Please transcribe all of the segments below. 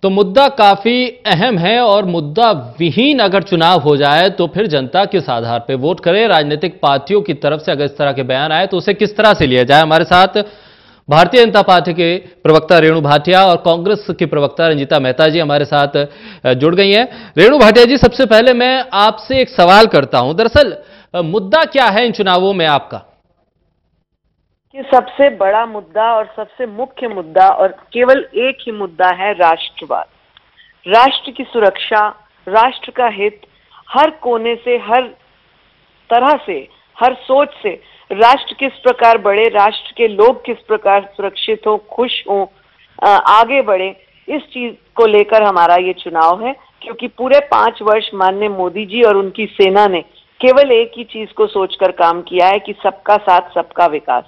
तो मुद्दा काफी अहम है और मुद्दा विहीन अगर चुनाव हो जाए तो फिर जनता किस आधार पर वोट करे। राजनीतिक पार्टियों की तरफ से अगर इस तरह के बयान आए तो उसे किस तरह से लिया जाए। हमारे साथ भारतीय जनता पार्टी के प्रवक्ता रेणु भाटिया और कांग्रेस की प्रवक्ता रंजीता मेहता जी हमारे साथ जुड़ गई हैं। रेणु भाटिया जी, सबसे पहले मैं आपसे एक सवाल करता हूं। दरअसल मुद्दा क्या है इन चुनावों में आपका? कि सबसे बड़ा मुद्दा और सबसे मुख्य मुद्दा और केवल एक ही मुद्दा है राष्ट्रवाद, राष्ट्र की सुरक्षा, राष्ट्र का हित। हर कोने से, हर तरह से, हर सोच से राष्ट्र किस प्रकार बढ़े, राष्ट्र के लोग किस प्रकार सुरक्षित हो, खुश हो, आगे बढ़े, इस चीज को लेकर हमारा ये चुनाव है। क्योंकि पूरे 5 वर्ष माननीय मोदी जी और उनकी सेना ने केवल एक ही चीज को सोचकर काम किया है कि सबका साथ सबका विकास,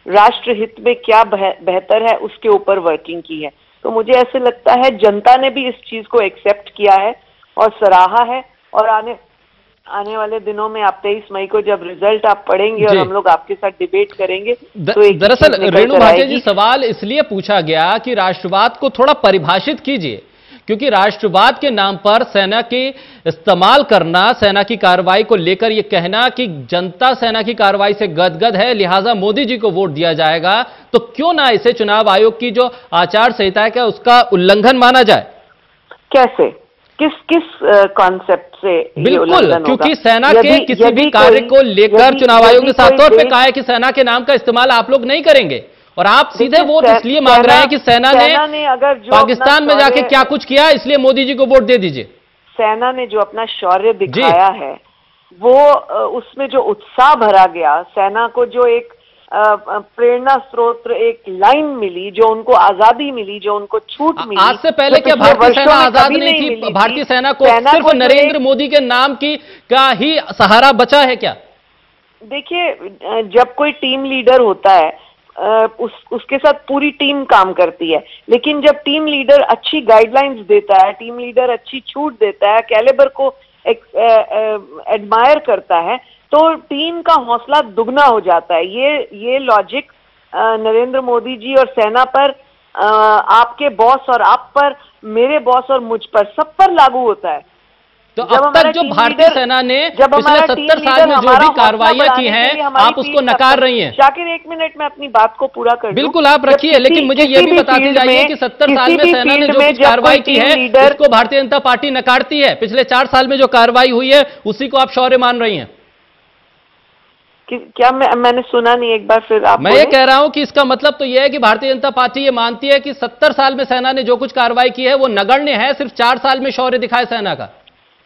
राष्ट्र हित में क्या बेहतर है उसके ऊपर वर्किंग की है। तो मुझे ऐसे लगता है जनता ने भी इस चीज को एक्सेप्ट किया है और सराहा है। और आने वाले दिनों में आप 23 मई को जब रिजल्ट आप पढ़ेंगे और हम लोग आपके साथ डिबेट करेंगे तो एक दरअसल रेणु भाटिया जी, सवाल इसलिए पूछा गया कि राष्ट्रवाद को थोड़ा परिभाषित कीजिए, क्योंकि राष्ट्रवाद के नाम पर सेना की इस्तेमाल करना, सेना की कार्रवाई को लेकर यह कहना कि जनता सेना की कार्रवाई से गदगद है लिहाजा मोदी जी को वोट दिया जाएगा, तो क्यों ना इसे चुनाव आयोग की जो आचार संहिता है क्या उसका उल्लंघन माना जाए? कैसे, किस कॉन्सेप्ट से? बिल्कुल, क्योंकि सेना के किसी भी कार्य को लेकर चुनाव आयोग ने साफ तौर पर कहा है कि सेना के नाम का इस्तेमाल आप लोग नहीं करेंगे और आप सीधे वोट इसलिए मांग रहे हैं कि सेना ने अगर पाकिस्तान में जाके क्या कुछ किया इसलिए मोदी जी को वोट दे दीजिए। सेना ने जो अपना शौर्य दिखाया है वो उसमें जो उत्साह भरा गया, सेना को जो एक प्रेरणा स्रोत, एक लाइन मिली, जो उनको आजादी मिली, जो उनको छूट मिली। आज से पहले क्या भारतीय सेना आजाद नहीं थी? भारतीय सेना को सिर्फ नरेंद्र मोदी के नाम की का ही सहारा बचा है क्या? देखिए, जब कोई टीम लीडर होता है उसके साथ पूरी टीम काम करती है, लेकिन जब टीम लीडर अच्छी गाइडलाइंस देता है, टीम लीडर अच्छी छूट देता है, कैलिबर को एडमायर करता है, तो टीम का हौसला दुगना हो जाता है। ये लॉजिक नरेंद्र मोदी जी और सेना पर, आपके बॉस और आप पर, मेरे बॉस और मुझ पर, सब पर लागू होता है। तो अब तक जो भारतीय सेना ने पिछले 70 साल में जो भी कार्रवाइयां की हैं आप उसको नकार रही हैं। शाकिर, 1 मिनट में अपनी बात को पूरा कर दूं। बिल्कुल आप रखिए, लेकिन मुझे ये भी बताते जाइए कि 70 साल में सेना ने जो कुछ कार्रवाई की है उसको भारतीय जनता पार्टी नकारती है। पिछले 4 साल में जो कार्रवाई हुई है उसी को आप शौर्य मान रही हैं। क्या मैंने सुना नहीं, एक बार फिर आप? मैं ये कह रहा हूं कि इसका मतलब तो यह है कि भारतीय जनता पार्टी ये मानती है कि 70 साल में सेना ने जो कुछ कार्रवाई की है वो नगण्य है, सिर्फ 4 साल में शौर्य दिखाए सेना का।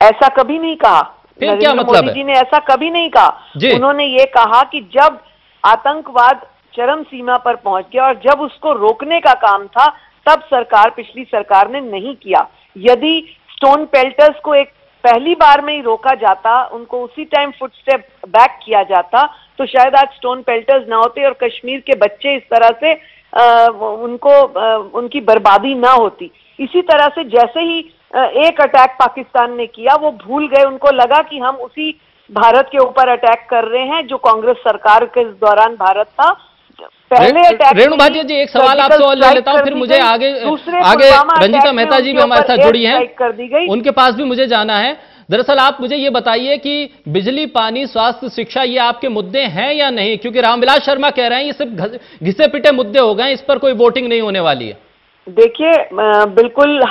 ऐसा कभी नहीं कहा। फिर क्या मतलब मोदी जी ने ऐसा कभी नहीं कहा। उन्होंने ये कहा कि जब आतंकवाद चरम सीमा पर पहुंच गया और जब उसको रोकने का काम था तब पिछली सरकार ने नहीं किया। यदि स्टोन पेल्टर्स को एक पहली बार में ही रोका जाता, उनको उसी टाइम फुटस्टेप बैक किया जाता, तो शायद आज स्टोन पेल्टर्स ना होते और कश्मीर के बच्चे इस तरह से उनकी बर्बादी ना होती। इसी तरह से जैसे ही एक अटैक पाकिस्तान ने किया वो भूल गए, उनको लगा कि हम उसी भारत के ऊपर अटैक कर रहे हैं जो कांग्रेस सरकार के दौरान भारत था। पहले अटैक। रेणु भाटिया जी, एक सवाल आपसे और ले लेता हूं, फिर मुझे आगे रंजीता मेहता जी भी हमारे साथ जुड़ी हैं, उनके पास भी मुझे जाना है। दरअसल आप मुझे ये बताइए कि बिजली, पानी, स्वास्थ्य, शिक्षा ये आपके मुद्दे हैं या नहीं? क्योंकि रामविलास शर्मा कह रहे हैं ये सिर्फ घिसे पिटे मुद्दे हो गए, इस पर कोई वोटिंग नहीं होने वाली है। देखिए, बिल्कुल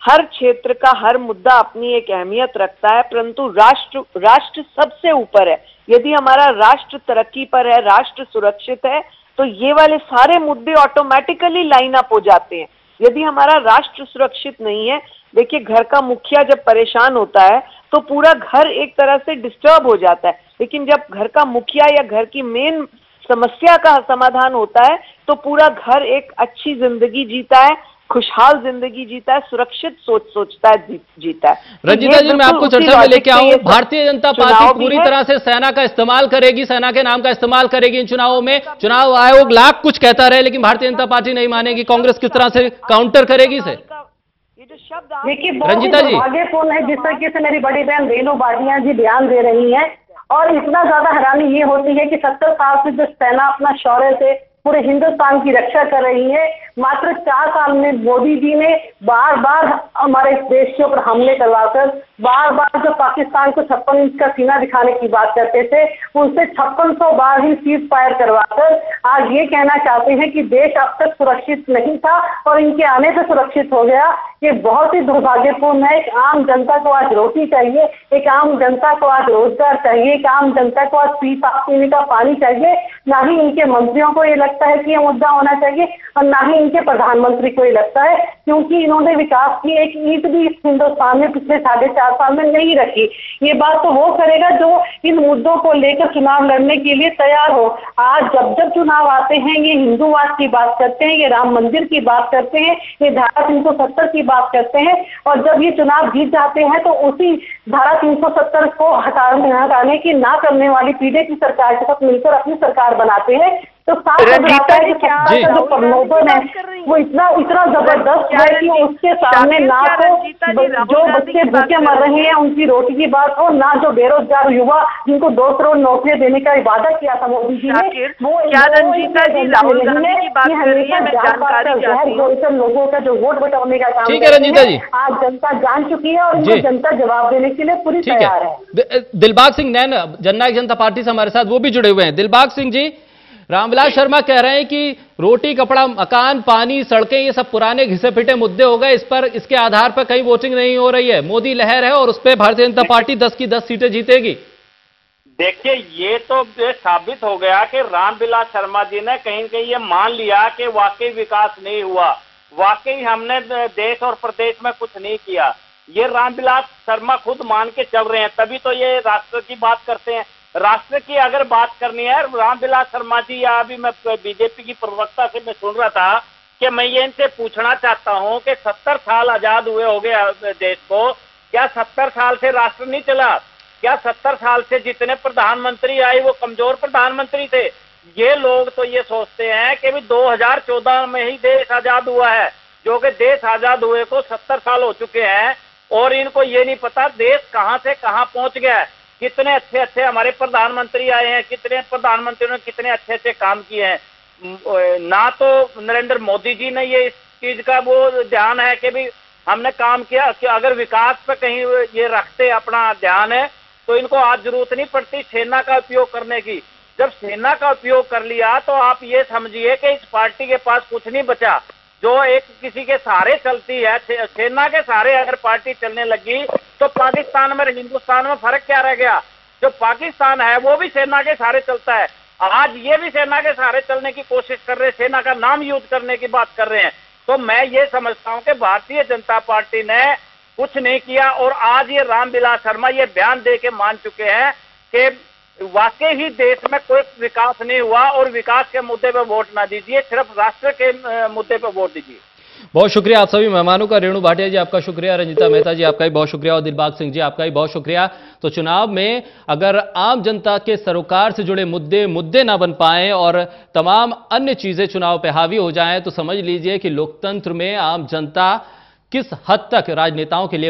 हर क्षेत्र का हर मुद्दा अपनी एक अहमियत रखता है, परंतु राष्ट्र सबसे ऊपर है। यदि हमारा राष्ट्र तरक्की पर है, राष्ट्र सुरक्षित है, तो ये वाले सारे मुद्दे ऑटोमेटिकली लाइन अप हो जाते हैं। यदि हमारा राष्ट्र सुरक्षित नहीं है, देखिए घर का मुखिया जब परेशान होता है तो पूरा घर एक तरह से डिस्टर्ब हो जाता है, लेकिन जब घर का मुखिया या घर की मेन समस्या का समाधान होता है तो पूरा घर एक अच्छी जिंदगी जीता है, खुशहाल जिंदगी जीता है, सुरक्षित सोचता है, जीता है। रंजीता जी, मैं आपको चर्चा में लेके आऊं। भारतीय जनता पार्टी पूरी तरह से सेना का इस्तेमाल करेगी, सेना के नाम का इस्तेमाल करेगी इन चुनावों में। चुनाव आयोग लाख कुछ कहता रहे लेकिन भारतीय जनता पार्टी नहीं मानेगी। कांग्रेस किस तरह से काउंटर करेगी इसे? ये जो शब्द देखिए, रंजीता जी, भाग्यपूर्ण है जिस तरीके से मेरी बड़ी बहन रेणु भाटिया जी बयान दे रही है, और इतना ज्यादा हैरानी ये होती है कि 70 साल से जो सेना अपना शौर्य से पूरे हिंदुस्तान की रक्षा कर रही है, मात्र 4 साल में मोदी जी ने बार बार हमारे देश के ऊपर हमले करवाकर, बार बार जो पाकिस्तान को 56 इंच का सीना दिखाने की बात करते थे, उनसे 5600 बार ही सीज फायर करवाकर आज ये कहना चाहते हैं कि देश अब तक सुरक्षित नहीं था और इनके आने से सुरक्षित हो गया। ये बहुत ही दुर्भाग्यपूर्ण है। एक आम जनता को आज रोटी चाहिए, एक आम जनता को आज रोजगार चाहिए, एक आम जनता को आज पीने का पानी चाहिए। ना ही इनके मंत्रियों को ये लगता है कि ये मुद्दा होना चाहिए और ना ही इनके प्रधानमंत्री को ये लगता है, क्योंकि इन्होंने विकास की एक ईंट भी इस हिंदुस्तान में पिछले 4.5 साल में नहीं रखी। ये बात तो वो करेगा जो इन मुद्दों को लेकर चुनाव लड़ने के लिए तैयार हो। आज जब जब चुनाव आते हैं, ये हिंदूवाद की बात करते हैं, ये राम मंदिर की बात करते हैं, ये धारा 370 की बात करते हैं, और जब ये चुनाव जीत जाते हैं तो उसी धारा 370 को हटाने की ना करने वाली पीढ़ी की सरकार के साथ मिलकर अपनी सरकार बनाते हैं। तो रंजीता जी, क्या जो प्रलोभन है वो इतना जबरदस्त है कि उसके सामने ना तो जो बच्चे भूखे मर रहे हैं उनकी रोटी की बात हो, ना जो बेरोजगार युवा जिनको 2 करोड़ नौकरियां देने का वादा किया था मोदी जी ने, वो क्या रंजीता जी राहुल गांधी की बात कर रही है? मैं जानकारी चाहती हूं। लोगों का जो वोट बटोरने का काम ठीक है रंजीता जी, आज जनता जान चुकी है और उनको जनता जवाब देने के लिए पूरी तैयार है। दिलबाग सिंह नैन जननायक जनता पार्टी से हमारे साथ वो भी जुड़े हुए हैं। दिलबाग सिंह जी, रामविलास शर्मा कह रहे हैं कि रोटी, कपड़ा, मकान, पानी, सड़कें, ये सब पुराने घिसे पिटे मुद्दे हो गए, इस पर इसके आधार पर कहीं वोटिंग नहीं हो रही है। मोदी लहर है और उस पर भारतीय जनता पार्टी 10 की 10 सीटें जीतेगी। देखिए, ये तो साबित हो गया कि रामविलास शर्मा जी ने कहीं कहीं ये मान लिया कि वाकई विकास नहीं हुआ, वाकई हमने देश और प्रदेश में कुछ नहीं किया। ये रामविलास शर्मा खुद मान के चल रहे हैं, तभी तो ये राष्ट्र की बात करते हैं। राष्ट्र की अगर बात करनी है, रामविलास शर्मा जी, या अभी मैं बीजेपी की प्रवक्ता से मैं सुन रहा था कि मैं ये इनसे पूछना चाहता हूं कि 70 साल आजाद हुए हो गए देश को, क्या 70 साल से राष्ट्र नहीं चला? क्या 70 साल से जितने प्रधानमंत्री आए वो कमजोर प्रधानमंत्री थे? ये लोग तो ये सोचते हैं कि भी 2014 में ही देश आजाद हुआ है, जो कि देश आजाद हुए को 70 साल हो चुके हैं, और इनको ये नहीं पता देश कहां से कहां पहुंच गया है। कितने अच्छे अच्छे हमारे प्रधानमंत्री आए हैं, कितने प्रधानमंत्रियों ने कितने अच्छे अच्छे काम किए हैं। ना तो नरेंद्र मोदी जी ने ये इस चीज का वो ध्यान है कि भी हमने काम किया, कि अगर विकास पे कहीं ये रखते अपना ध्यान है तो इनको आज जरूरत नहीं पड़ती सेना का उपयोग करने की। जब सेना का उपयोग कर लिया तो आप ये समझिए कि इस पार्टी के पास कुछ नहीं बचा, जो एक किसी के सहारे चलती है। सेना के सहारे अगर पार्टी चलने लगी तो पाकिस्तान में हिंदुस्तान में फर्क क्या रह गया? जो पाकिस्तान है वो भी सेना के सहारे चलता है, आज ये भी सेना के सहारे चलने की कोशिश कर रहे हैं, सेना का नाम यूज करने की बात कर रहे हैं। तो मैं ये समझता हूं कि भारतीय जनता पार्टी ने कुछ नहीं किया, और आज ये रामविलास शर्मा ये बयान दे के मान चुके हैं कि वाकई ही देश में कोई विकास नहीं हुआ, और विकास के मुद्दे पर वोट ना दीजिए, सिर्फ राष्ट्र के मुद्दे पर वोट दीजिए। बहुत शुक्रिया आप सभी मेहमानों का। रेणु भाटिया जी आपका शुक्रिया, रंजीता मेहता जी आपका भी बहुत शुक्रिया, और दिलबाग सिंह जी आपका भी बहुत शुक्रिया। तो चुनाव में अगर आम जनता के सरोकार से जुड़े मुद्दे ना बन पाए और तमाम अन्य चीजें चुनाव पे हावी हो जाएं, तो समझ लीजिए कि लोकतंत्र में आम जनता किस हद तक राजनेताओं के लिए